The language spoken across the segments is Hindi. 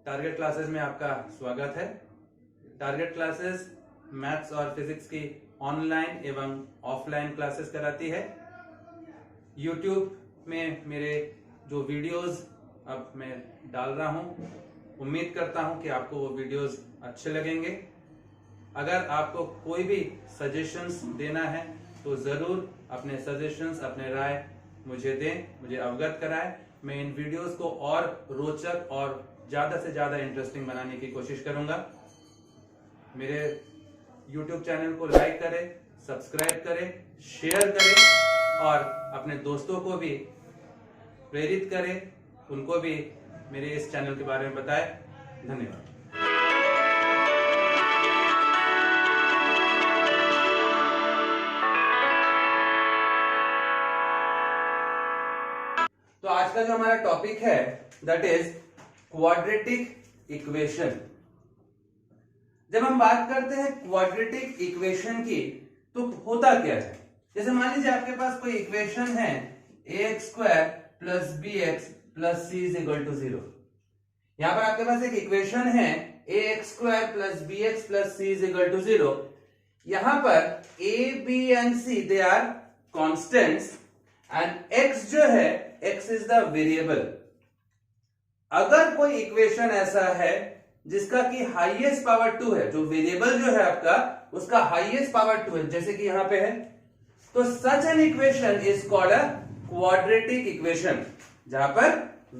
टारगेट क्लासेस में आपका स्वागत है। टारगेट क्लासेस मैथ्स और फिजिक्स की ऑनलाइन एवं ऑफलाइन क्लासेस कराती है। यूट्यूब में मेरे जो वीडियोस अब मैं डाल रहा हूं, उम्मीद करता हूं कि आपको वो वीडियोस अच्छे लगेंगे। अगर आपको कोई भी सजेशंस देना है तो जरूर अपने सजेशंस, अपने राय मुझे दें, मुझे अवगत कराएं। मैं इन वीडियोस को और रोचक और ज्यादा से ज्यादा इंटरेस्टिंग बनाने की कोशिश करूंगा। मेरे YouTube चैनल को लाइक करें, सब्सक्राइब करें, शेयर करें और अपने दोस्तों को भी प्रेरित करें, उनको भी मेरे इस चैनल के बारे में बताएं। धन्यवाद। तो आज का जो हमारा टॉपिक है दैट इज क्वाड्रेटिक इक्वेशन। जब हम बात करते हैं क्वाड्रेटिक इक्वेशन की तो होता क्या है? जैसे मान लीजिए आपके पास कोई इक्वेशन है ax square plus B X plus C is equal to 0। यहां पर आपके पास एक इक्वेशन है ax square plus B X plus C is equal to 0। यहां पर a, b and c they are constants and x जो है x इज द वेरिएबल। अगर कोई इक्वेशन ऐसा है जिसका कि हाईएस्ट पावर 2 है, जो वेरिएबल जो है आपका उसका हाईएस्ट पावर 2 है, जैसे कि यहां पे है, तो such an equation is called a quadratic equation, जहां पर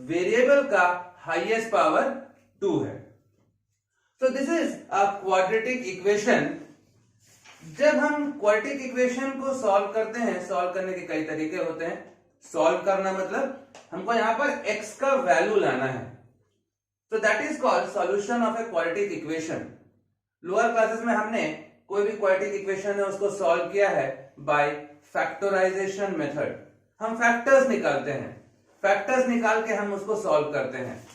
वेरिएबल का हाईएस्ट पावर 2 है। सो this is a quadratic equation. जब हम क्वाड्रेटिक इक्वेशन को सॉल्व करते हैं, सॉल्व करने के कई तरीके होते हैं। सॉल्व करना मतलब हमको यहां पर x का वैल्यू लाना है, so that is called solution of a quadratic equation। Lower classes में हमने कोई भी क्वाड्रेटिक इक्वेशन है उसको सॉल्व किया है बाय फैक्टराइजेशन मेथड। हम फैक्टर्स निकालते हैं, फैक्टर्स निकाल के हम उसको सॉल्व करते हैं।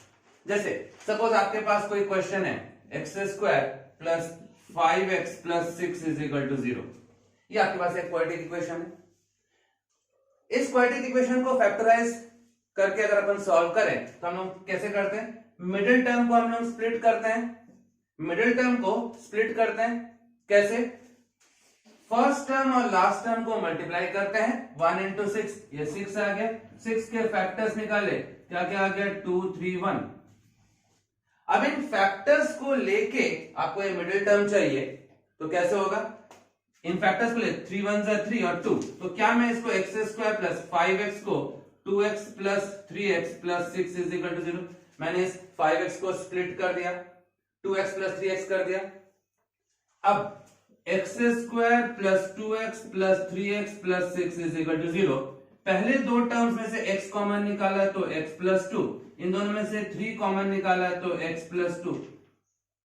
जैसे सपोज आपके पास कोई क्वेश्चन है x square plus 5x plus 6 is equal to 0। ये आपके पास एक क्वाड्रेटिक इक्वेशन है। इस क्वाड्रेटिक इक्वेशन को फैक्टराइज करके अगर अपन सॉल्व करें तो हम लोग कैसे करते हैं? मिडिल टर्म को हम लोग स्प्लिट करते हैं। मिडिल टर्म को स्प्लिट करते हैं कैसे? फर्स्ट टर्म और लास्ट टर्म को मल्टीप्लाई करते हैं। 1 इंटू 6, ये 6 आ गया। 6 के फैक्टर्स निकाले, क्या क्या आ गया? 2, 3, 1। अब इन फैक्टर्स को लेके आपको ये मिडिल टर्म चाहिए तो कैसे होगा? इन फैक्टर्स को ले 3 1 जा 3 और 2, तो क्या मैं इसको एक्स स्क्वायर प्लस 5x को 2x plus 3x plus 6 is equal to 0। मैंने इस 5x को स्प्लिट कर दिया, 2x प्लस 3x कर दिया। अब X square plus 2x plus 3x plus 6 is equal to 0। पहले दो टर्म्स में से x कॉमन निकाला तो x प्लस 2, इन दोनों में से 3 कॉमन निकाला तो x प्लस 2।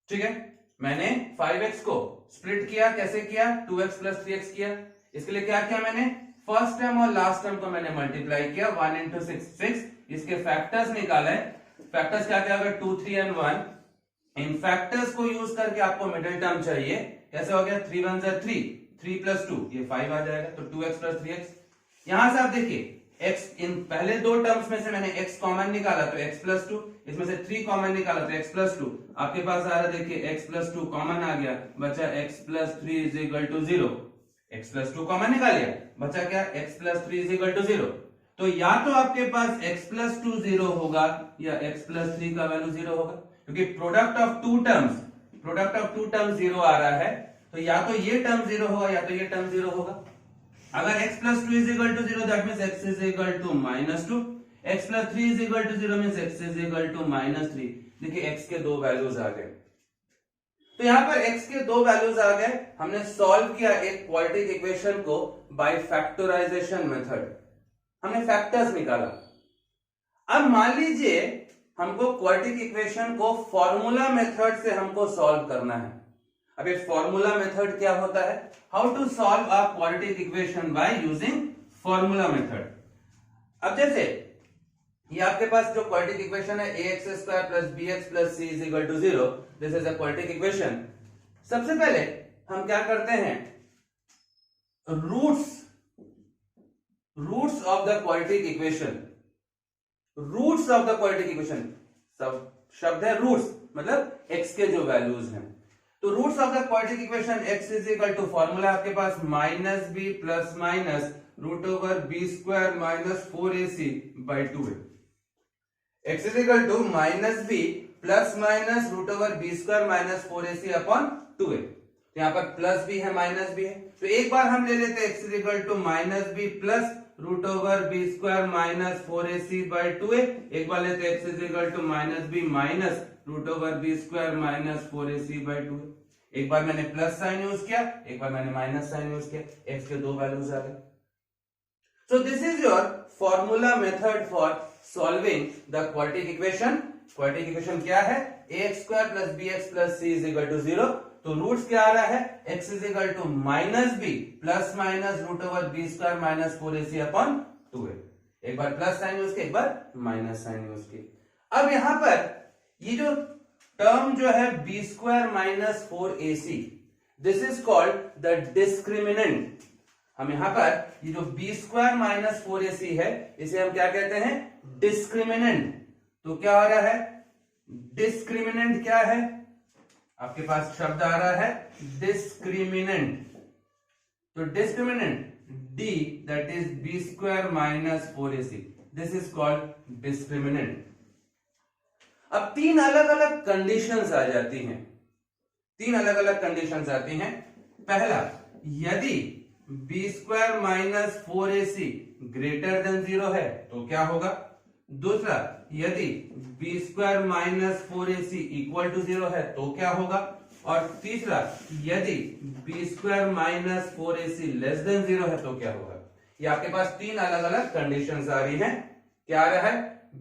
ठीक है, मैंने 5x को स्प्लिट किया, कैसे किया? 2x प्लस 3x किया। इसके लिए क्या किया मैंने? फर्स्ट टर्म और लास्ट टर्म को मैंने मल्टीप्लाई किया, 1 इंटू 6। इसके फैक्टर्स निकाले। फैक्टर्स क्या क्या होगा? 2, 3 एंड 1। इन फैक्टर्स को यूज करके आपको मिडिल टर्म चाहिए। कैसे हो गया? 3 1 जा 3, 3 प्लस 2 ये 5 आ जाएगा, तो 2x प्लस 3x। यहां से आप देखिए x, इन पहले दो टर्म्स में से मैंने x कॉमन निकाला तो x प्लस 2, इसमें से 3 कॉमन निकाला तो x प्लस 2। आपके पास आ रहा देखिए x प्लस 2 कॉमन आ गया, बचा x plus 3 is equal to 0। x plus 2 common निकालिए, बचा क्या? x plus 3 is equal to 0। तो या तो आपके पास x प्लस 2 0 होगा या x प्लस 3 का वैल्यू 0 होगा, क्योंकि प्रोडक्ट ऑफ टू टर्म्स 0 आ रहा है, तो या तो ये टर्म 0 होगा या तो ये टर्म 0 होगा। अगर x plus 2 is equal to 0 that means x is equal to -2, x plus 3 is equal to 0 means x is equal to -3। देखिए x के दो वैल्यूज आ गए, तो यहां पर x के दो वैल्यूज आ गए। हमने सॉल्व किया एक क्वाड्रेटिक इक्वेशन को बाय फैक्टराइजेशन मेथड, हमने फैक्टर्स निकाला। अब मान लीजिए हमको क्वाड्रेटिक इक्वेशन को फॉर्मूला मेथड से हमको सॉल्व करना है। अब ये फॉर्मूला मेथड क्या होता है? How to solve a quadratic equation by using formula method. अब जैसे ये आपके पास जो क्वाड्रेटिक इक्वेशन है ax square plus bx plus c is equal to 0, this is a quadratic equation. सबसे पहले हम क्या करते हैं? Roots of the quadratic equation, सब शब्द है रूट्स, मतलब x के जो वैल्यूज हैं। तो roots of the quadratic equation x is equal to formula आपके पास minus B plus minus root over B square minus 4ac by 2a। x is equal to minus B plus minus root over B square minus 4ac upon 2a। यहाँ पर प्लस भी है माइनस भी है, तो एक बार हम ले लेते हैं x is equal to minus B plus root over B square minus 4ac by 2a। एक बार लेते हैं x is equal to minus B minus root over B square minus 4ac by 2a। एक बार मैंने प्लस साइन यूज किया, एक बार मैंने माइनस साइन यूज किया, x के दो वैल्यूज आ गए। So this is your formula method for solving the quadratic equation. Quadratic equation क्या है? ax square plus bx plus c is equal to 0। तो रूट्स क्या आ रहा है? x is equal to minus B plus minus root over B square minus 4ac upon 2a। एक बार प्लस साइन यूज किया, एक बार माइनस साइन यूज किया। अब यहां पर ये जो टर्म जो है B square minus 4ac, this is called the discriminant. हम यहां पर ये जो बी स्क्वायर माइनस 4ac है, इसे हम क्या कहते हैं? डिस्क्रिमिनेंट। तो क्या आ रहा है? डिस्क्रिमिनेंट क्या है? आपके पास शब्द आ रहा है डिस्क्रिमिनेंट। तो discriminant d that is b square minus 4ac, this is called discriminant। अब तीन अलग अलग कंडीशंस आ जाती हैं, तीन अलग अलग कंडीशंस आती हैं। पहला, यदि b square minus 4ac greater than 0 है तो क्या होगा? दूसरा, यदि b square minus 4ac equal to 0 है तो क्या होगा? और तीसरा, यदि b square minus 4ac less than 0 है तो क्या होगा? ये आपके पास तीन अलग अलग कंडीशंस आ रही हैं। क्या आ रहा है?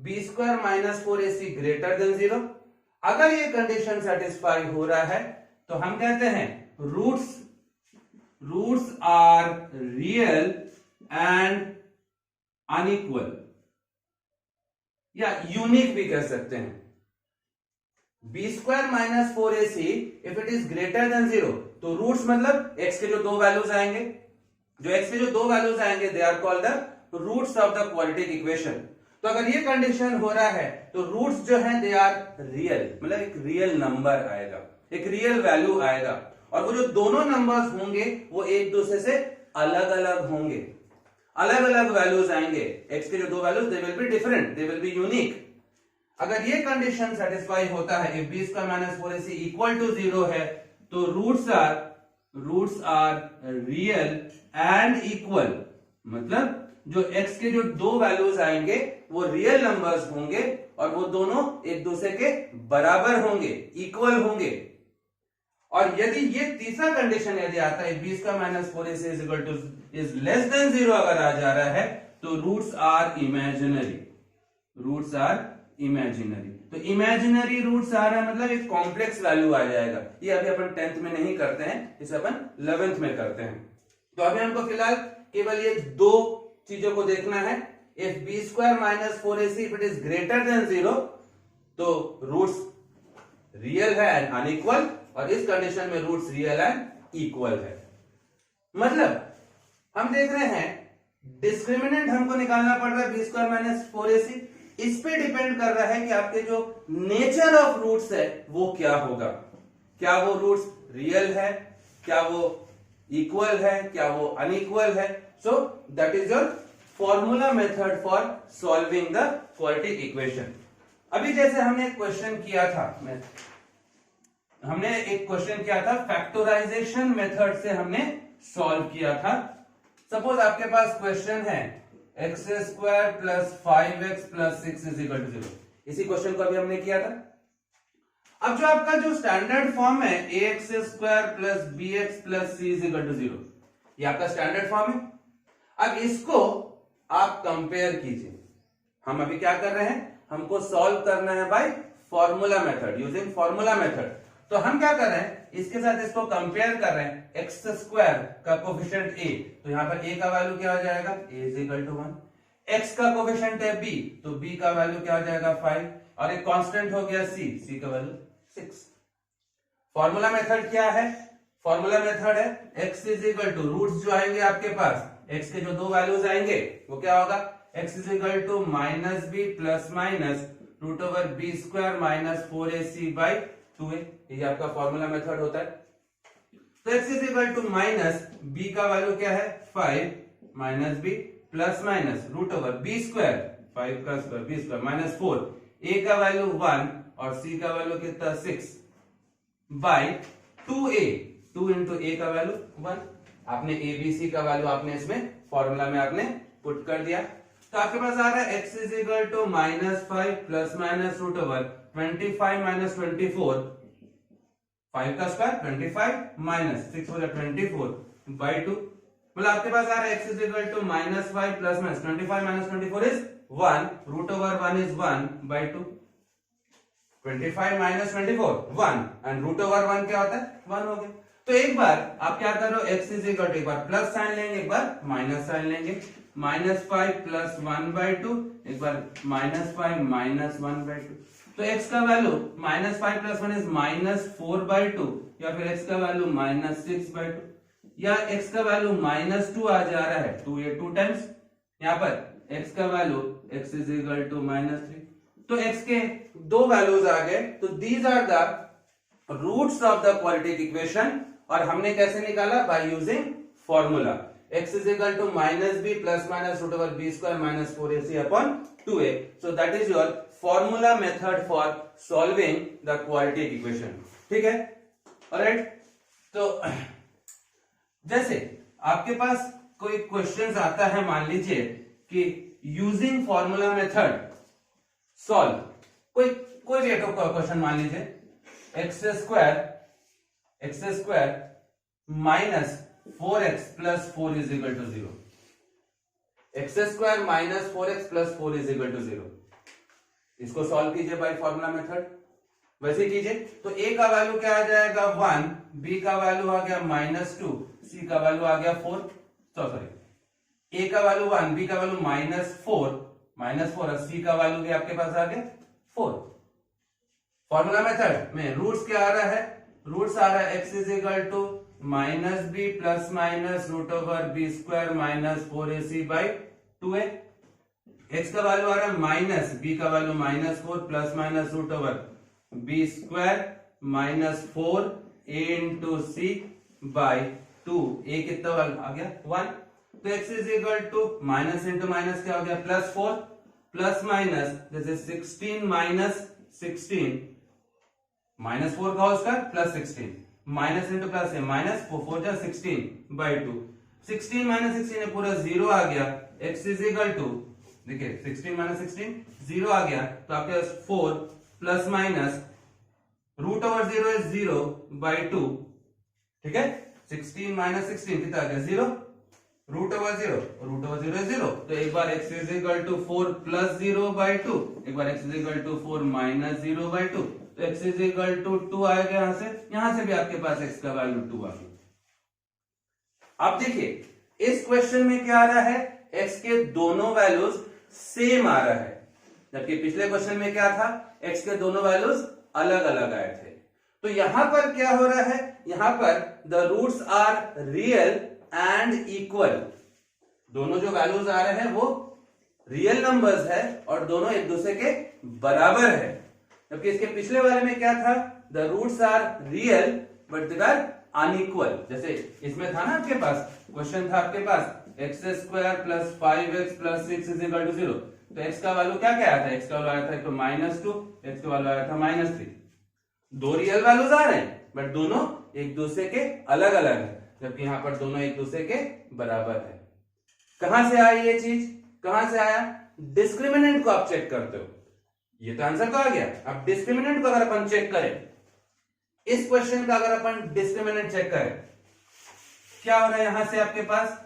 b square minus 4ac greater than 0। अगर ये कंडीशन सेटिस्फाई हो रहा है तो हम कहते हैं roots are real and unequal, या यूनिक भी कह सकते हैं। B square minus 4ac if it is greater than 0, तो रूट्स मतलब x के जो दो वैल्यूज आएंगे, they are called the roots of the quadratic equation. तो अगर ये कंडीशन हो रहा है तो रूट्स जो हैं दे आर रियल, मतलब एक रियल नंबर आएगा, एक रियल वैल्यू आएगा, और वो जो दोनों नंबर्स होंगे वो एक दूसरे से अलग अलग होंगे, अलग अलग वैल्यूज आएंगे। x के जो दो values they will be different, they will be unique. अगर ये कंडीशन सेटिस्फाई होता है, if b square minus 4ac equal to 0 है, तो roots are real and equal, मतलब जो x के जो दो वैल्यूज आएंगे वो रियल नंबर्स होंगे और वो दोनों एक दूसरे के बराबर होंगे, इक्वल होंगे। और यदि ये तीसरा कंडीशन यदि आता है, b square minus 4ac is equal to is less than 0 अगर आ जा रहा है, तो roots are imaginary, roots are imaginary. तो इमेजिनरी रूट्स आ रहा है मतलब एक कॉम्प्लेक्स वैल्यू आ जाएगा। ये अभी अपन 10th में नहीं करते हैं, इसे अपन 11th में करते हैं। तो अभी हमको फिलहाल केवल ये दो चीजों को देखना है। If b square minus 4ac if it is greater than 0, तो रूट्स रियल है एंड अनइक्वल, और इस कंडीशन में रूट्स रियल एंड इक्वल है। मतलब हम देख रहे हैं डिस्क्रिमिनेंट हमको निकालना पड़ रहा है बी स्क्वायर माइनस 4ac। इस पे डिपेंड कर रहा है कि आपके जो नेचर ऑफ रूट्स है वो क्या होगा। क्या वो रूट्स रियल है, क्या वो इक्वल है, क्या वो अनइक्वल है। सो that is your formula method for solving the quadratic equation. अभी जैसे हमने एक क्वेश्चन किया था, फैक्टराइजेशन मेथड से हमने सॉल्व किया था। सपोज आपके पास क्वेश्चन है x square plus 5x plus 6 is equal to 0। इसी क्वेश्चन को अभी हमने किया था। अब जो आपका जो स्टैंडर्ड फॉर्म है ax square plus bx plus c is equal to 0, ये आपका स्टैंडर्ड फॉर्म है। अब इसको आप कंपेयर कीजिए। हम अभी क्या कर रहे हैं, हमको सॉल्व करना है by formula method, using formula method. तो हम क्या कर रहे हैं, इसके साथ इसको कंपेयर कर रहे हैं। एक्स स्क्वायर का कोफिशिएंट a, तो यहां पर a का वैल्यू क्या हो जाएगा, a is equal to 1। x का कोफिशिएंट है b, तो b का वैल्यू क्या हो जाएगा 5, और एक कांस्टेंट हो गया c का वैल्यू 6। फॉर्मूला मेथड क्या है, फॉर्मूला मेथड है x is equal to roots जो आएंगे आपके पास, x के जो दो वैल्यूज आएंगे वो क्या होगा, x is equal to minus B plus minus root over B square minus 4ac by 2a, ये आपका फॉर्मूला मेथड होता है। तो x is equal to minus b का वैल्यू क्या है 5 minus b plus minus root over B square 5 का square b square minus 4, a का वैल्यू 1 और c का वैल्यू कितना 6 बाई 2a, 2 इंटू a का वैल्यू 1। आपने a b c का वैल्यू आपने इसमें फॉर्मूला में आपने पुट कर दिया, तो आपके पास आ रहा है x is equal to minus 5 plus minus root over 25 minus 24, 5 का स्क्वायर 25 माइनस 6 हो जाए 24 बाई 2, मतलब आपके पास आ रहा है x is equal to minus 5 plus minus 25 minus 24 is 1, root over 1 is 1 by 2, 25 minus 24 1 and root over 1 क्या होता है 1 हो गया। तो एक बार आप क्या करो x इज इक्वल टू एक बार प्लस साइन लेंगे एक बार माइनस साइन लेंगे, माइनस 5 प्लस 1 बाई 2, एक बार माइनस 5 माइनस 1 बाई 2, तो x का value minus 5 plus 1 is minus 4 by 2, या फिर x का वैल्यू माइनस 6 बाई 2, या x का वैल्यू माइनस 2 आ जा रहा है 2 ये 2 टाइम्स, यहाँ पर x का value x is equal to minus 3, तो x के दो वैल्यूज आ गए, तो these are the roots of the quadratic equation, और हमने कैसे निकाला by using formula x is equal to minus B plus minus root over B square minus 4ac upon 2a, so that is your formula method for solving the quadratic equation. ठीक है, ऑलराइट। तो जैसे आपके पास कोई क्वेश्चन आता है, मान लीजिए कि यूजिंग फॉर्मूला मेथड सॉल्व कोई भी क्वेश्चन, मान लीजिए x square minus 4x plus 4 is equal to 0, x square minus 4x plus 4 is equal to 0, इसको सॉल्व कीजिए बाय फॉर्मूला मेथड, वैसे कीजिए। तो a का वैल्यू क्या आ जाएगा 1, b का वैल्यू आ गया माइनस 2, c का वैल्यू आ गया 4, सॉरी a का वैल्यू 1, b का वैल्यू माइनस 4 और c का वैल्यू भी आपके पास आ गया 4। फॉर्मूला मेथड में रूट्स क्या आ रहा है, रूट्स आ रहा है x is equal to minus B plus minus root over B square minus 4ac by 2a, x का वैल्यू आ रहा है माइनस, b का value minus 4 plus minus root over B square minus 4a into c by 2, a कितना आ गया 1, तो x is equal to minus into minus क्या हो गया प्लस 4 प्लस माइनस जैसे 16 माइनस 16 माइनस 4 का उसका प्लस 16 माइनस इंटू प्लस है माइनस 4 जा 16 बाई 2, 16 माइनस 16 है पूरा 0 आ गया, x इज इक्वल टू देखिए 16 माइनस 16 0 आ गया, तो आपके पास 4 plus minus root over 0 is 0 by 2, ठीक है, 16 माइनस 16 कितना आ गया 0, रूट ओवर 0 इज 0, तो एक बार x is equal to 4 plus 0 by 2, एक बार x is equal to 4 minus 0 by 2, तो x इज इक्वल टू 2 आएगा यहां से भी आपके पास x का वैल्यू 2 आ गया। अब देखिए इस क्वेश्चन में क्या आ रहा है, x के दोनों वैल्यूज सेम आ रहा है, जबकि पिछले क्वेश्चन में क्या था, x के दोनों वैल्यूज अलग अलग आए थे। तो यहां पर क्या हो रहा है, यहां पर the roots are real and equal, दोनों जो वैल्यूज आ रहे हैं वो रियल नंबर्स है और दोनों एक दूसरे के बराबर है, जबकि इसके पिछले वाले में क्या था, the roots are real but they are unequal. जैसे इसमें था ना आपके पास क्वेश्चन था आपके पास X square plus 5x plus 6 is equal to 0, तो x का वैल्यू क्या क्या आया था, x का वैल्यू आया था तो -2, x का वैल्यू आया था -3, दो रियल वैल्यूज आ रहे हैं बट दोनों एक दूसरे के अलग अलग है, जबकि यहां पर दोनों एक दूसरे के बराबर है। कहां से आई ये चीज, कहां से आया, डिस्क्रिमिनेंट को आप चेक करते हो, ये तो आंसर तो आ गया। अब डिस्क्रिमिनेंट को अगर अपन चेक करें, इस क्वेश्चन का अगर अपन डिस्क्रिमिनेंट चेक करें, क्या हो रहा है यहां से आपके पास,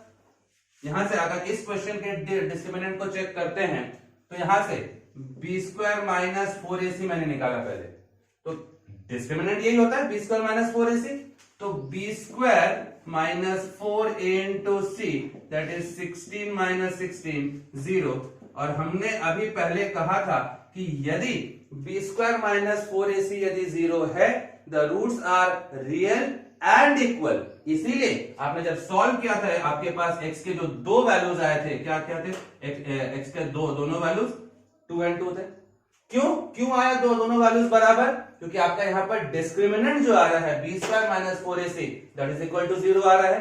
यहां से अगर इस क्वेश्चन के डिस्क्रिमिनेंट को चेक करते हैं तो यहां से बी स्क्वायर माइनस 4ac मैंने निकाला पहले, तो डिस्क्रिमिनेंट यही होता है बी स्क्वायर माइनस 4ac, तो b square minus 4a into c that is 16 minus 16 0, और हमने अभी पहले कहा था कि यदि बी स्क्वायर माइनस 4ac यदि 0 है, the roots are real and equal, इसीलिए आपने जब सॉल्व किया था आपके पास x के जो दो वैल्यूज आए थे, क्या क्या थे, x के दोनों वैल्यूज 2 and 2 थे, क्यों आया दोनों वैल्यूज बराबर? क्योंकि आपका यहाँ पर डिस्क्रिमिनेंट जो आ रहा है B square minus 4ac that is equal to 0 आ रहा है,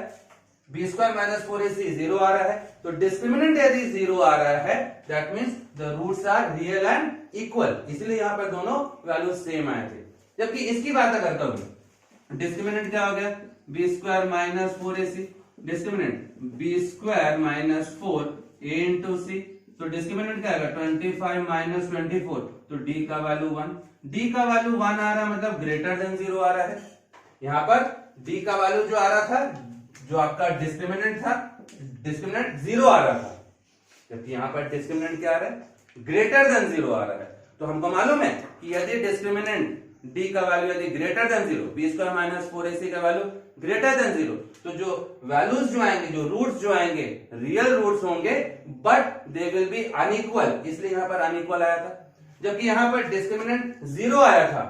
बी स्क्वायर माइनस 4ac 0 आ रहा है, तो डिस्क्रिमिनेंट यदि 0 आ रहा है that means the roots are real and equal, इसलिए यहाँ पर दोनों वैल्यूज सेम आए थे। जबकि इसकी बात अगर करूं, डिस्क्रिमिनेंट क्या हो गया? B square minus 4ac, discriminant B square minus 4a into C, तो डिस्क्रिमिनेंट क्या आएगा? 25 माइनस 24, तो डी का वैल्यू 1, डी का वैल्यू 1 आ रहा है मतलब ग्रेटर देन 0 आ रहा है। यहां पर डी का वैल्यू जो आ रहा था, जो आपका डिस्क्रिमिनेंट था, डिस्क्रिमिनेंट 0 आ रहा था, जबकि यहां पर डिस्क्रिमिनेंट क्या आ रहा है? ग्रेटर देन 0 आ रहा है। तो हमको मालूम है कि यदि डिस्क्रिमिनेंट डी का वैल्यू यदि greater than 0, b square minus 4ac का वैल्यू ग्रेटर देन 0, तो जो वैल्यूज जो आएंगे, जो रूट्स जो आएंगे, रियल रूट्स होंगे but they will B unequal, इसलिए यहां पर अनइक्वल आया था। जबकि यहां पर डिस्क्रिमिनेंट 0 आया था,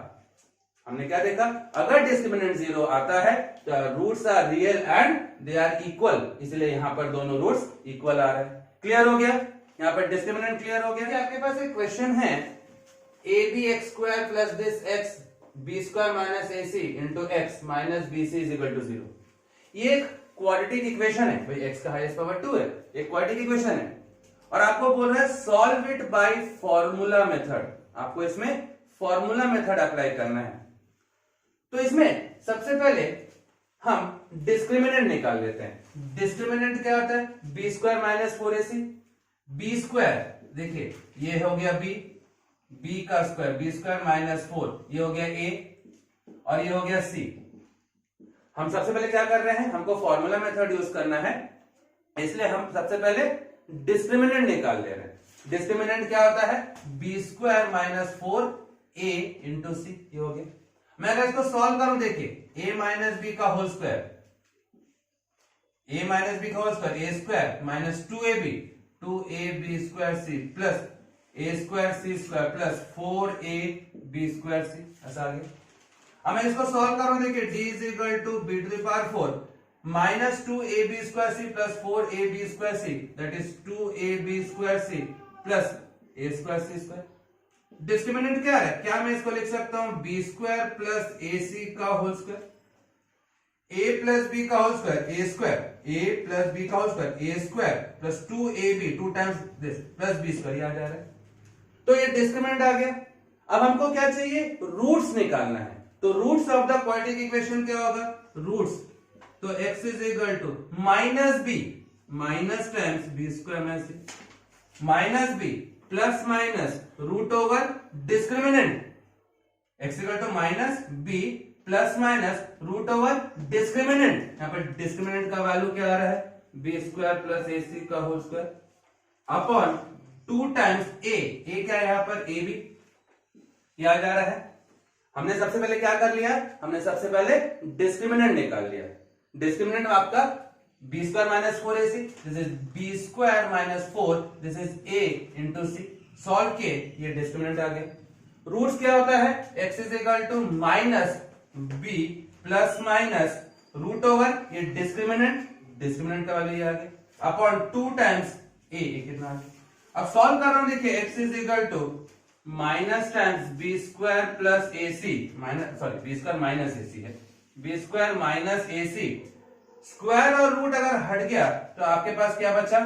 हमने क्या देखा? अगर डिस्क्रिमिनेंट 0 आता है तो roots are real and they are equal, इसलिए यहां पर दोनों रूट्स इक्वल आ रहे हैं। क्लियर हो गया? यहां पर डिस्क्रिमिनेंट क्लियर हो गया। आपके पास एक क्वेश्चन है, a b x square plus this x b square minus A c into x minus b c is equal to 0। ये एक क्वाड्रेटिक इक्वेशन है भाई, एक्स का हाईएस्ट पावर 2 है, एक क्वाड्रेटिक इक्वेशन है और आपको बोल रहा है solve it by formula method. आपको इसमें फॉर्मूला मेथड अप्लाई करना है। तो इसमें सबसे पहले हम डिस्क्रिमिनेंट निकाल लेते हैं। डिस्क्रिमिनेंट क्या होता है? B square minus 4ac, b square देखिए ये हो गया बी, बी का स्क्वायर बी स्क्वायर माइनस 4, ये हो गया ए और ये हो गया सी। हम सबसे पहले क्या कर रहे हैं? हमको फॉर्मूला मेथड यूज करना है, इसलिए हम सबसे पहले डिस्क्रिमिनेंट निकाल ले रहे हैं। डिस्क्रिमिनेंट क्या होता है? B square minus 4a into C, ये हो गया। मैं अगर इसको सॉल्व करूं, देखिए a माइनस बी का whole square, a minus B का whole square, A square minus 2ab square C plus A square C square plus 4ab square C, ऐसा आ गया। अब मैं इसको सॉल्व करूं, देखिए d is equal to B to the power 4 minus 2ab square C plus 4ab square C that is 2ab square C plus a square C square. Discriminant क्या है? क्या मैं इसको लिख सकता हूं? बी स्क्वायर प्लस ए सी का whole square, a plus B का whole square A square, a plus B का whole square A square plus 2ab 2 times this plus B square, आ जा रहा है। तो ये डिस्क्रिमिनेंट आ गया। अब हमको क्या चाहिए? रूट्स निकालना है। तो roots of the quadratic equation क्या होगा? रूट्स, तो x is equal to minus B, minus times B square minus c, minus B plus minus root over discriminant, x equal to minus B plus minus root over discriminant. यहां पर डिस्क्रिमिनेंट का वैल्यू क्या आ रहा है? बी स्क्वायर प्लस ए सी का whole square upon 2 times a क्या है यहां पर? ए बी, ये आ जा रहा है। हमने सबसे पहले क्या कर लिया? हमने सबसे पहले डिस्क्रिमिनेंट निकाल लिया। डिस्क्रिमिनेंट आपका b square minus 4ac, this is b square minus 4, this is a into c. Solve किए, ये डिस्क्रिमिनेंट आ गया। रूट्स क्या होता है? x is equal to minus B plus minus root over ये डिस्क्रिमिनेंट, डिस्क्रिमिनेंट का वैल्यू आ गया अपॉन 2 टाइम्स ए, कितना आ गया? अब सॉल्व कर रहा हूं, देखिए x is equal to minus times B square plus A C minus, sorry B square minus A C है, बी स्क्वायर माइनस ए सी। स्क्वायर और रूट अगर हट गया तो आपके पास क्या बचा?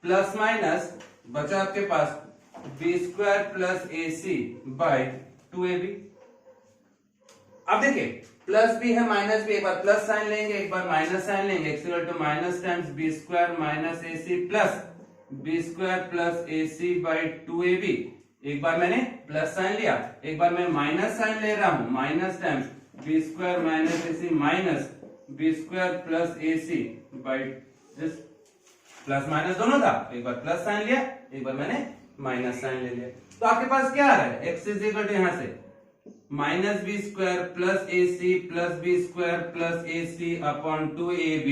प्लस माइनस बचा आपके पास B square plus A C by 2ab। अब देखिए प्लस बी है माइनस बी, एक बार प्लस साइन लेंगे एक बार माइनस साइन लेंगे, X equal to minus times B square minus A C plus B square plus A C by 2ab। एक बार मैंने प्लस साइन लिया, एक बार मैं माइनस साइन ले रहा हूं, minus times B square minus A C minus b square plus A C by this, plus minus दोनों था, एक बार प्लस साइन लिया एक बार मैंने माइनस साइन ले लिया। तो आपके पास क्या आ रहा है? एक्स इज इक्वल टू यहां से minus b square plus A C plus B square plus A c upon 2ab।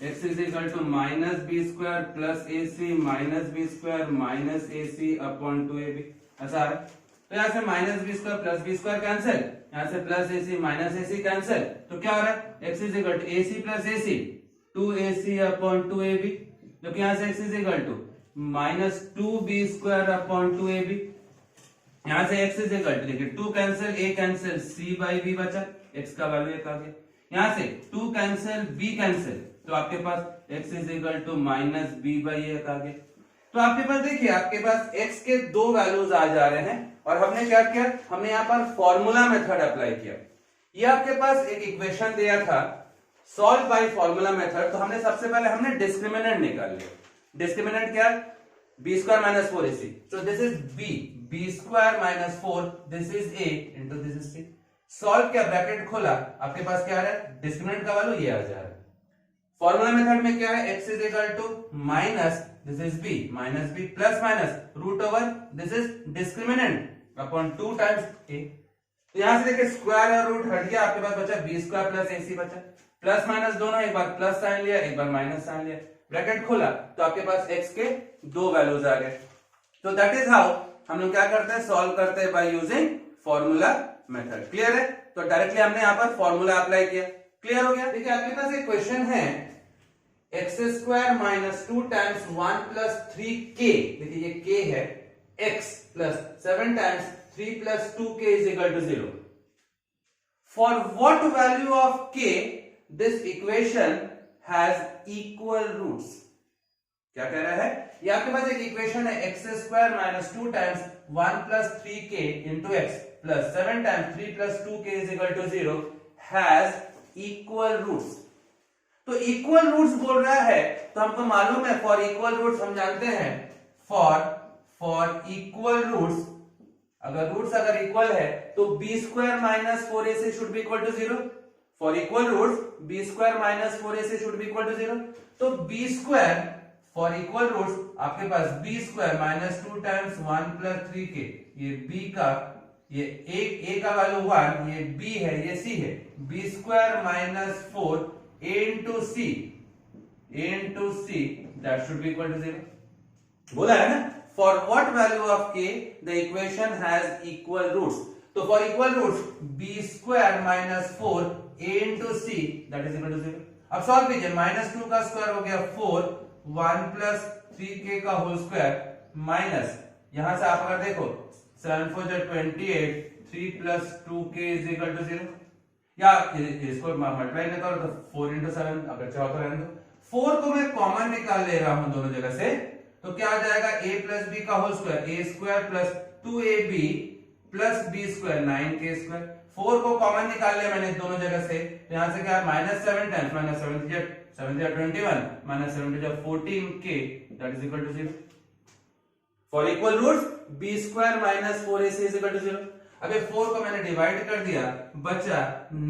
X is equal to minus b square plus A C minus b square minus A c upon 2ab, ऐसा आ रहा है। तो यहां से minus b square plus B square cancel, यहां से प्लस ए सी माइनस ए सी कैंसिल, तो क्या हो रहा है? X is equal to a C plus A c 2ac upon 2ab, जबकि यहां से x is equal to minus 2b square upon 2ab। यहां से x इज इक्वल टू, देखिए 2 cancel, a cancel, c by b बचा, x का वैल्यू 1 आ गया। यहां से 2 कैंसिल, b कैंसिल, तो आपके पास x is equal to minus b by 1 आ गया। तो आपके पास देखिए, आपके पास x के दो वैल्यूज आ जा रहे हैं, और हमने क्या किया, हमने यहाँ पर फॉर्मूला मेथड अप्लाई किया। ये आपके पास एक इक्वेशन दिया था सॉल्व बाय फॉर्मूला मेथड, तो हमने सबसे पहले हमने डिस्क्रिमिनेंट निकाल लिया। डिस्क्रिमिनेंट क्या, b square minus 4ac, so this is b square minus 4, this is a into this is c। Solve किया, ब्रैकेट खोला, आपके पास क्या आ रहा है, डिस्क्रिमिनेंट का वैल्यू ये आ जा रहा है। फॉर्मूला मेथड में क्या है, x is equal to minus this is b minus b plus minus root over this is discriminant upon 2 times a। तो यहां से देखिए स्क्वायर और रूट हट गया, आपके पास बचा b स्क्वायर प्लस ac बचा, प्लस माइनस दोनों, एक बार प्लस साइन लिया, एक बार माइनस साइन लिया, ब्रैकेट खोला, तो आपके पास x के दो वैल्यूज आ गए। तो दैट इज हाउ हम लोग क्या करते हैं, सॉल्व करते हैं bye using formula method. Clear है, तो डायरेक्टली हमने यहां पर फॉर्मूला अप्लाई किया। क्लियर हो गया। देखिए आपके पास एक क्वेश्चन है, x square minus 2 times 1 plus 3k, देखिए ये k है, x plus 7 times 3 plus 2k is equal to 0। For what value of k this equation has equal roots. क्या कह रहा है, ये आपके पास एक इक्वेशन है, x square minus 2 times 1 plus 3k into x plus 7 times 3 plus 2k is equal to 0 has equal roots. तो इक्वल रूट्स बोल रहा है, तो हमको मालूम है फॉर इक्वल रूट्स हम जानते हैं, फॉर इक्वल रूट्स, अगर रूट्स अगर इक्वल है तो b square minus 4ac should be equal to 0। For equal roots b square minus 4ac should be equal to 0। तो b square for equal roots आपके पास b square minus 2 times 1 plus 3k, ये b का, ये a का वैल्यू 1, ये b है, ये c है, b square minus 4 a into c that should be equal to 0। बोला है ना, for what value of k the equation has equal roots। तो for equal roots b square minus 4 a into c that is equal to 0। अब सॉल्व कीजिए, माइनस 2 का स्क्वायर हो गया 4, 1 प्लस 3k का होल स्क्वायर माइनस, यहां से आप अगर देखो 7 4 28, 3 plus 2k is equal to 0, या इसको मल्टीप्लाई नहीं करो तो 4 into 7, अगर चाहो तो रहने दो। 4 को मैं कॉमन निकाल ले रहा हूं दोनों जगह से, तो क्या आ जाएगा, a प्लस b का whole square, a square plus 2ab plus b square 9k square. 4 को कॉमन निकाल लिया मैंने दोनों जगह से, तो यहां से क्या, minus 7 times minus 7 21 minus 7 14k that is equal to 0। For equal roots b square minus 4ac is equal to 0। अब ये 4 को मैंने डिवाइड कर दिया, बचा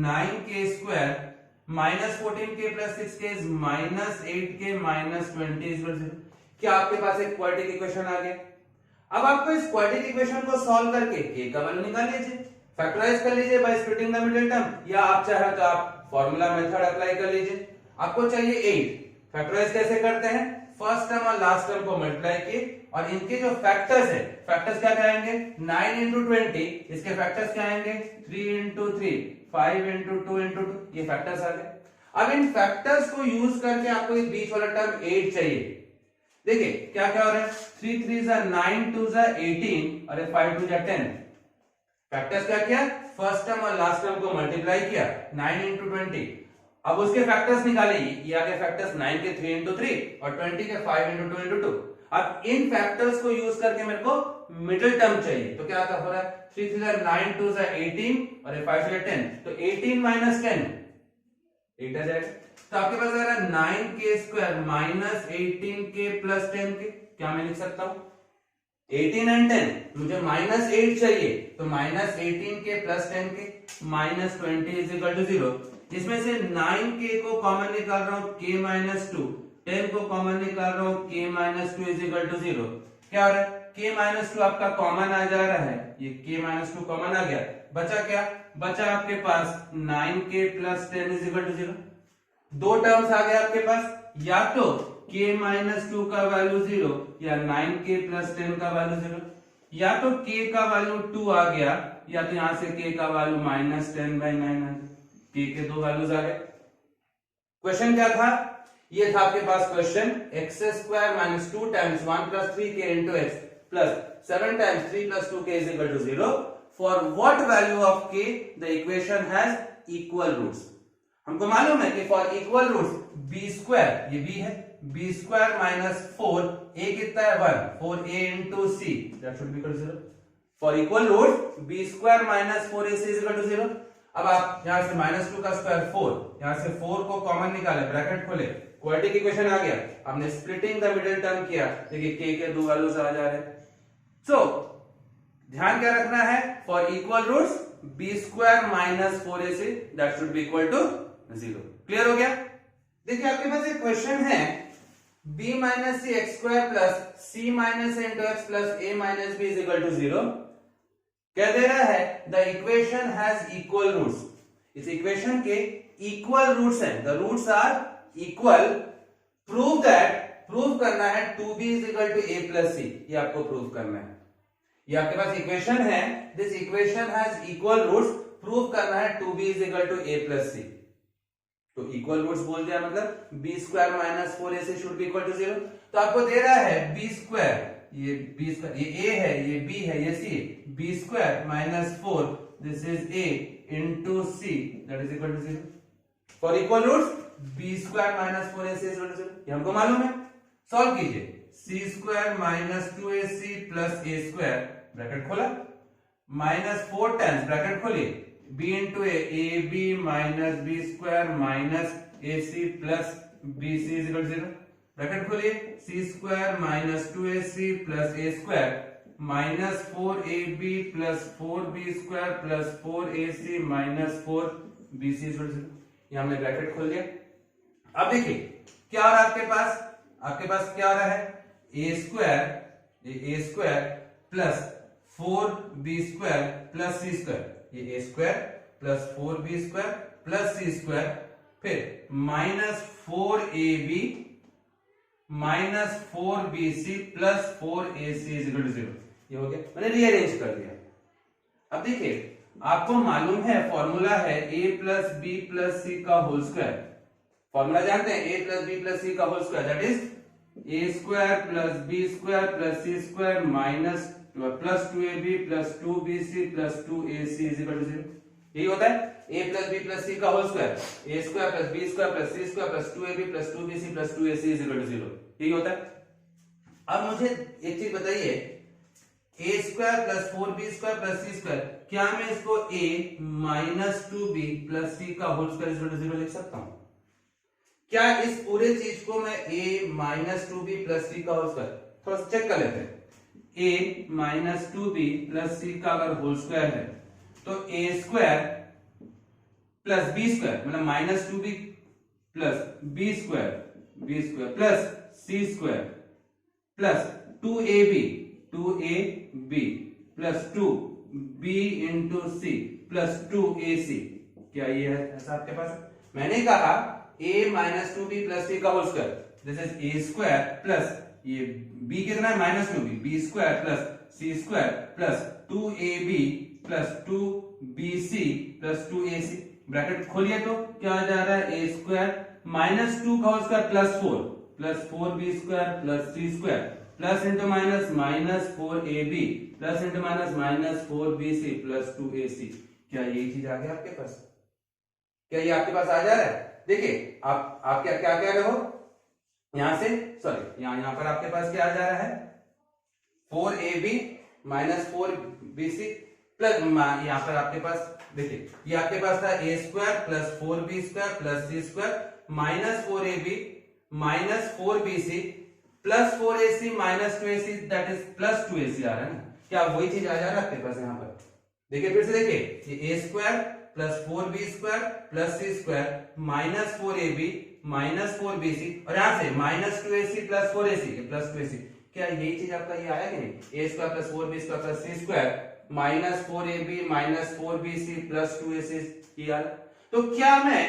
9k square minus 14k plus 6k is minus 8k minus 20 is equal to 0। क्या आपके पास एक क्वाड्रेटिक इक्वेशन आ गया। अब आपको इस क्वाड्रेटिक इक्वेशन को सॉल्व करके k का वैल्यू निकाल लीजिए, फैक्टराइज कर लीजिए bye splitting the middle term, या आप चाहे तो आप फॉर्मूला मेथड अप्लाई कर लीजिए। आपको चाहिए 8, फैक्टराइज कैसे करते हैं, फर्स्ट टर्म और लास्ट टर्म को मल्टीप्लाई किए, और इनके जो फैक्टर्स है, फैक्टर्स क्या आएंगे, 9 into 20, इसके फैक्टर्स क्या आएंगे, 3 into 3, 5 into 2 into 2, ये फैक्टर्स आ गए। अब इन फैक्टर्स को यूज करके आपको ये बीच वाला टर्म 8 चाहिए। देखिए क्या क्या हो रहा है, 3 3 9 2 18 और 5 2 10। फैक्टर्स क्या किया, फर्स्ट टर्म और लास्ट टर्म को मल्टीप्लाई किया, 9 into 20। अब उसके फैक्टर्स निकाले, ये आ गए फैक्टर्स 9 के 3 into 3 और 20 के 5 into 2 into 2। अब इन फैक्टर्स को यूज करके मेरे को मिडिल टर्म चाहिए, तो क्या हो रहा है, 3 3 9 2 18 और 5 10, तो 18 minus 10 8 आ जाएगा। तो आपके पास आ रहा है 9k square minus 18k plus 10k। क्या मैं लिख सकता हूं, 18 and 10, मुझे माइनस 8 चाहिए, तो minus 18k plus 10k minus 20 is equal to 0। इसमें से 9k को कॉमन निकाल रहा हूं, k माइनस 2, 10 को कॉमन निकाल रहा हूं, k minus 2 is equal to 0। क्या हो रहा है, k माइनस 2 आपका कॉमन आ जा रहा है, ये k माइनस 2 कॉमन आ गया, बचा क्या, बचा आपके पास 9k plus 10 is equal to 0। दो टर्म्स आ गए आपके पास, या तो k माइनस 2 का वैल्यू 0 या 9k प्लस 10 का वैल्यू 0, या तो k का वैल्यू 2 आ गया, या तो यहां से k का वैल्यू माइनस 10/9 k के दो वैल्यूज आ गए। क्वेश्चन क्या था, ये था आपके पास question, X square minus 2 times 1 plus 3k into x plus 7 times 3 plus 2k is equal to 0. For what value of k the equation has equal roots? हमको मालूम है कि for equal roots b square, ये b है, b square minus 4a कितना है 1, 4a into c that should be equal to 0. For equal roots b square minus 4ac is equal to 0. अब आप यहां से -2 का स्क्वायर 4, यहां से 4 को कॉमन निकाले, ब्रैकेट खोले, क्वाड्रेटिक इक्वेशन आ गया. हमने स्प्लिटिंग द मिडिल टर्म किया, देखिए k के दो वैल्यूज आ जा रहे हैं. सो ध्यान क्या रखना है, for equal roots b square minus 4ac that should be equal to 0. Clear हो गया. देखिए आपके पास एक क्वेश्चन है b minus c x square plus c minus a into x plus a minus b is equal to 0. क्या दे रहा है, the equation has equal roots. इस इक्वेशन के इक्वल रूट्स हैं, the roots are equal. Prove that, prove करना है 2b is equal to a plus c, ये आपको प्रूव करना है. ये आपके पास इक्वेशन है, this equation has equal roots, prove करना है 2b is equal to a plus c. तो इक्वल रूट्स बोल दिया मतलब b square minus 4ac should be equal to 0. तो आपको दे रहा है b स्क्वायर, ये b स्क्वायर, ये a है, ये b है, ये c, b square minus 4 this is a into c that is equal to 0. For equal roots b square minus 4ac is equal to 0, ये हमको मालूम है. सॉल्व कीजिए, c square minus 2ac plus a square bracket खोला, माइनस 4 टाइम्स ब्रैकेट खोलिए b into a b minus b square minus ac plus bc is equal to 0. Bracket खोलिए, c square minus 2ac plus a square minus 4ab plus 4b square plus 4ac minus 4bc is equal to 0. ये हमने ब्रैकेट खोल दिया. अब देखिए क्या हो रहा है आपके पास, आपके पास क्या हो रहा है, a स्क्वायर, ये a square plus 4b square plus c square, ये a square plus 4b square plus c square, फिर minus 4ab minus 4bc plus 4ac is equal to 0. ये हो गया, मैंने रीअरेंज कर दिया. अब देखिए आपको मालूम है फॉर्मूला है a plus b plus c का होल स्क्वायर. फॉर्मूला जानते हैं, a plus b plus c का whole square that is a square plus B square plus c square minus plus 2ab plus 2bc plus 2ac is equal to 0. यही होता है a plus b plus c का whole square, a square plus B square plus c square plus 2ab plus 2bc plus 2ac is equal to 0. यही होता है. अब मुझे एक चीज बताइए, a square plus 4b square plus c square, क्या मैं इसको a minus 2b plus c का whole square is equal to 0 लिख सकता हूं? क्या इस पूरे चीज को मैं a minus 2b plus c का होल स्क्वायर, थोड़ा सा चेक कर लेते हैं. a minus 2b plus c का अगर होल स्क्वायर है तो a square plus b square मतलब minus 2b plus b square plus c square plus 2ab plus 2b into c plus 2ac. क्या ये है ऐसा आपके पास? मैंने कहा a minus 2b plus c का whole square, this is a square plus ये b कितना है minus 2b, b square plus c square plus 2ab plus 2bc plus 2ac. Bracket खोलिए तो क्या आ जा रहा है, a स्क्वायर माइनस 2 का whole square plus 4 plus 4b square plus c square plus into minus minus 4ab plus into minus minus 4bc plus 2ac. क्या यही चीज आ गया आपके पास? क्या ये आपके पास आ जा रहा है? देखिए आप क्या क्या कह रहे हो, यहां से सॉरी यहां पर आपके पास क्या आ जा रहा है, 4ab माइनस 4bc प्लस यहां पर आपके पास देखिए ये आपके पास था a square plus 4b square plus c square minus 4ab minus 4bc plus 4ac minus 2ac that is plus 2ac आ रहा है ना. क्या वही चीज आ जा रहा है आपके पास यहाँ पर? देखिए फिर से देखिए, ये a square plus 4b square plus c square minus 4ab minus 4bc और यहां से minus 2ac plus 4ac plus 2ac. क्या यही चीज आपका ये आया कि नहीं, a square plus 4b square plus c square minus 4ab minus 4bc plus 2ac ये आ रहा. तो क्या मैं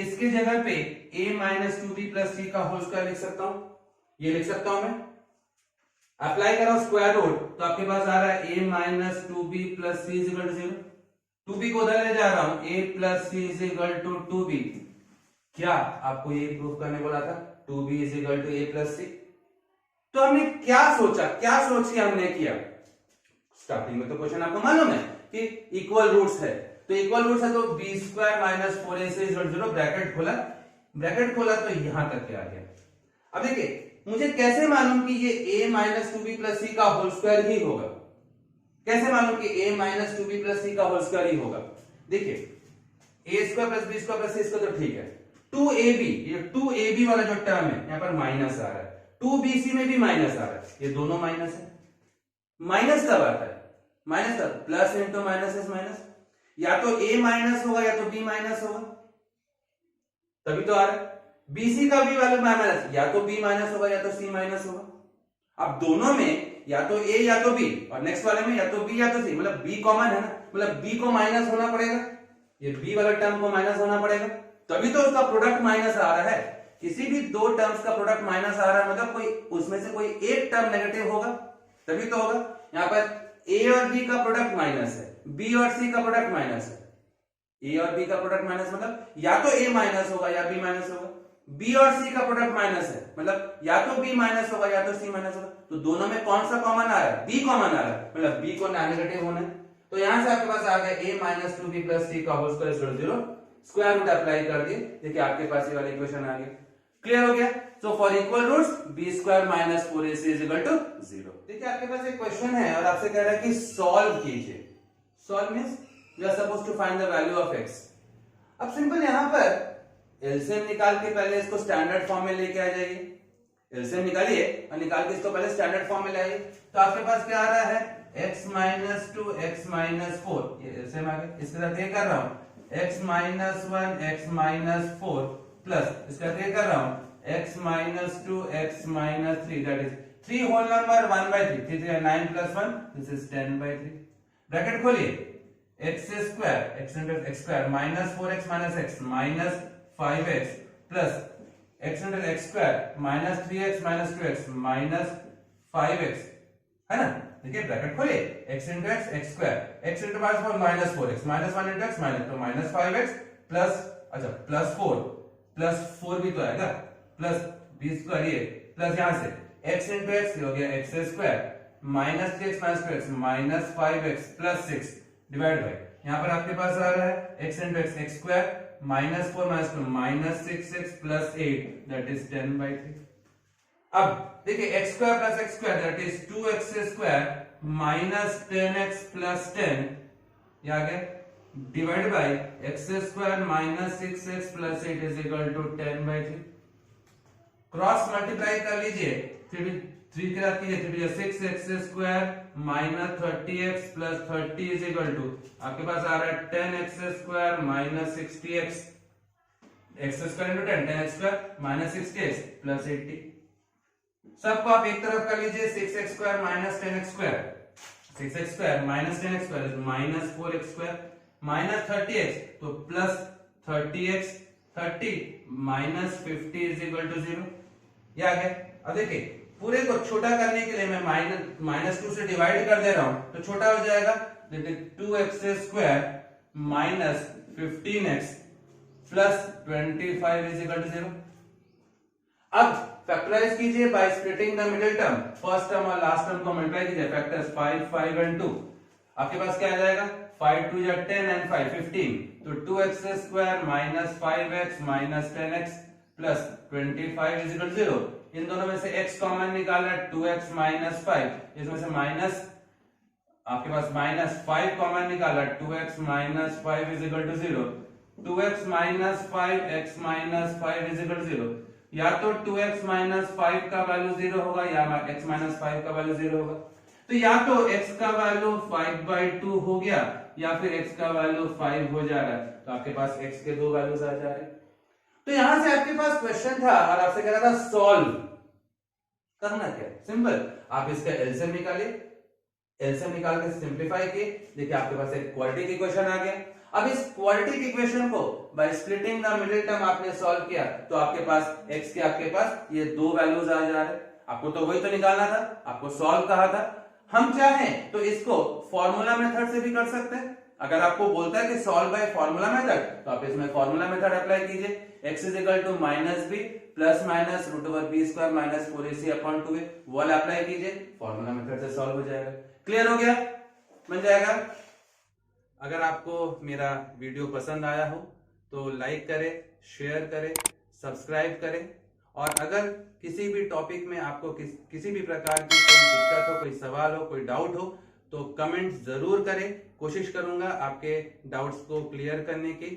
इसके जगह पे a minus 2b plus c का होल स्क्वायर लिख सकता हूं? ये लिख सकता हूं मैं. अप्लाई करो स्क्वायर रूट तो आपके पास आ रहा है a minus 2b plus c is equal to 0. 2b को उधर ले जा रहा हूं, a plus c is equal to 2b. क्या आपको ये प्रूव करने बोला था, 2b is equal to a plus c. तो हमने क्या सोचा, क्या सोच के हमने किया, स्टार्टिंग में तो क्वेश्चन आपको मालूम है कि इक्वल रूट्स है, तो इक्वल रूट्स है तो b square minus 4ac equal 0, bracket खोला तो यहां तक क्या आ गया। अब देखिए मुझे कैसे मालूम कि ये a minus 2b plus c का होल स्क्वायर ही होगा, कैसे मालूम कि a minus 2b plus c का होल स्क्वायर ही होगा। देखिए a square plus b square plus c square तो ठीक है, 2ab, ये 2ab वाला जो टर्म है यहां पर माइनस आ रहा है, 2bc में भी माइनस आ रहा है, ये दोनों माइनस है। माइनस कब आता है, माइनस कब, plus into minus is minus, या तो a माइनस होगा या तो b माइनस होगा, तभी तो आ रहा है। bc का भी वैल्यू माइनस, या तो b माइनस होगा या तो c माइनस होगा। अब दोनों में या तो a या तो b, और नेक्स्ट वाले में या तो b या तो c, मतलब b कॉमन है ना, मतलब b को माइनस होना पड़ेगा, ये b वाला टर्म को माइनस होना पड़ेगा, तभी तो उसका प्रोडक्ट माइनस आ रहा है। किसी भी दो टर्म्स का प्रोडक्ट माइनस आ रहा है मतलब कोई उसमें से कोई एक टर्म नेगेटिव होगा, तभी तो होगा। यहाँ पर a और b का प्रोडक्ट माइनस है, b और c का प्रोडक्ट माइनस है, a और b का प्रोडक्ट माइनस मतलब या तो a माइनस होगा या b माइनस होगा, b और c का प्रोडक्ट माइनस है मतलब या तो b माइनस होगा या तो c माइनस होगा, तो दोनों में कौन सा कॉमन आ रहा है, b कॉमन आ रहा है, मतलब b को नेगेटिव होना है। तो यहां से आपके पास आ गया a minus 2b plus c का whole square equal 0, square root apply कर दिए, देखिए आपके पास ये वाला इक्वेशन आ गया। क्लियर हो गया। So for equal roots b square minus 4ac is equal to 0। देखिए आपके पास एक क्वेश्चन है और आपसे कह रहा है कि सॉल्व कीजिए। Solve means we are supposed to find the value of x। अब सिंपल यहां पर एलसीएम निकाल के पहले इसको स्टैंडर्ड फॉर्म में लेके आ जाइए, एलसीएम निकालिए और निकाल के इसको पहले स्टैंडर्ड फॉर्म में लाइए, तो आपके पास क्या आ रहा है, x माइनस 2 x माइनस 4, ये एलसीएम आ गया। इसके साथ ये कर रहा हूं x minus 1 x minus 4 plus इसका ये कर रहा हूं x minus 2 x minus 3, that is 3 whole number 1 by 3, 3 3 9 plus 1, this is 10 by 3। Bracket खोलिए, x square x into x square minus 4x minus x minus 5x plus x into x square minus 3x minus 2x minus 5x, है ना। देखिए ब्रैकेट खोलिए, x into x square x into minus 4 minus 4x minus 1 into x minus तो माइनस 5x प्लस अच्छा प्लस 4 प्लस 4 भी तो आएगा प्लस b स्क्वायर, ये प्लस यहां से x इंटू एक्स हो गया x square minus 3x minus 2x minus 5x plus 6 divide by, यहाँ पर आपके पास आ रहा है x into x x square minus 4 minus 2 minus 6x plus 8, that is 10 by 3। अब देखिए x square plus x square that is 2x square minus 10x plus 10, ये आ गया divide by x square minus 6x plus 8 is equal to 10 by 3। Cross multiply कर लीजिए, 3 के साथ कीजिए, 6x square minus 30x plus 30 is equal to आपके पास आ रहा है 10x square minus 60x, x square into 10, 10x square minus 60x plus 80। सबको आप एक तरफ कर लीजिए, 6x square minus 10x square, 6x square minus 10x square is minus 4x square minus 30x तो plus 30x, 30 minus 50 is equal to 0, ये आ गया। अब देखिए पूरे को छोटा करने के लिए मैं माइनस 2 से डिवाइड कर दे रहा हूं तो छोटा हो जाएगा, 2x square minus 15x plus 25 is equal to 0। अब फैक्टराइज कीजिए by splitting the middle term, first term और लास्ट टर्म को मल्टीप्लाई कीजिए, फैक्टर्स 5 5 एंड 2, आपके पास क्या आ जाएगा 5 2 या 10 एंड 5 15, तो 2x square minus 5x minus 10x plus 25 is equal to 0। इन दोनों में से x कॉमन निकालना, 2x माइनस 5, इसमें से माइनस आपके पास माइनस 5 कॉमन निकाला, 2x minus 5 is equal to 0, 2x minus 5 x minus 5 is equal to 0। या तो 2x माइनस 5 का वैल्यू 0 होगा या x माइनस 5 का वैल्यू 0 होगा, तो या तो x का वैल्यू 5/2 हो गया या फिर x का वैल्यू 5 हो जा रहा है, तो आपके पास x के दो वैल्यूज आ जा रहे हैं। तो यहां से आपके पास क्वेश्चन था और आपसे कह रहा था सॉल्व करना क्या, सिंपल, आप इसका एलसीएम निकालिए, एलसीएम निकाल के सिंपलीफाई किए, देखिए आपके पास एक क्वाड्रेटिक इक्वेशन आ गया। अब इस क्वाड्रेटिक इक्वेशन को bye splitting the middle term आपने सॉल्व किया तो आपके पास x के आपके पास ये दो वैल्यूज आ जा रहे हैं, आपको तो वही तो निकालना था, आपको सॉल्व कहा था। हम चाहें तो इसको फॉर्मूला मेथड से भी कर सकते हैं, अगर आपको बोलता है कि सॉल्व बाय फॉर्मूला मेथड तो आप इसमें फॉर्मूला मेथड अप्लाई कीजिए, x is equal to minus B plus minus root over B square minus 4ac upon 2a, वो अप्लाई कीजिए, फॉर्मूला मेथड से सॉल्व हो जाएगा। क्लियर हो गया। बन जाएगा। अगर आपको मेरा वीडियो पसंद आया हो तो लाइक करें, शेयर करें, सब्सक्राइब करें। और अगर किसी भी टॉपिक में आपको किसी भी प्रकार की कोई दिक्कत हो, कोई सवाल हो, कोई डाउट हो तो कमेंट जरूर करें। कोशिश करूंगा आपके डाउट्स को क्लियर करने की।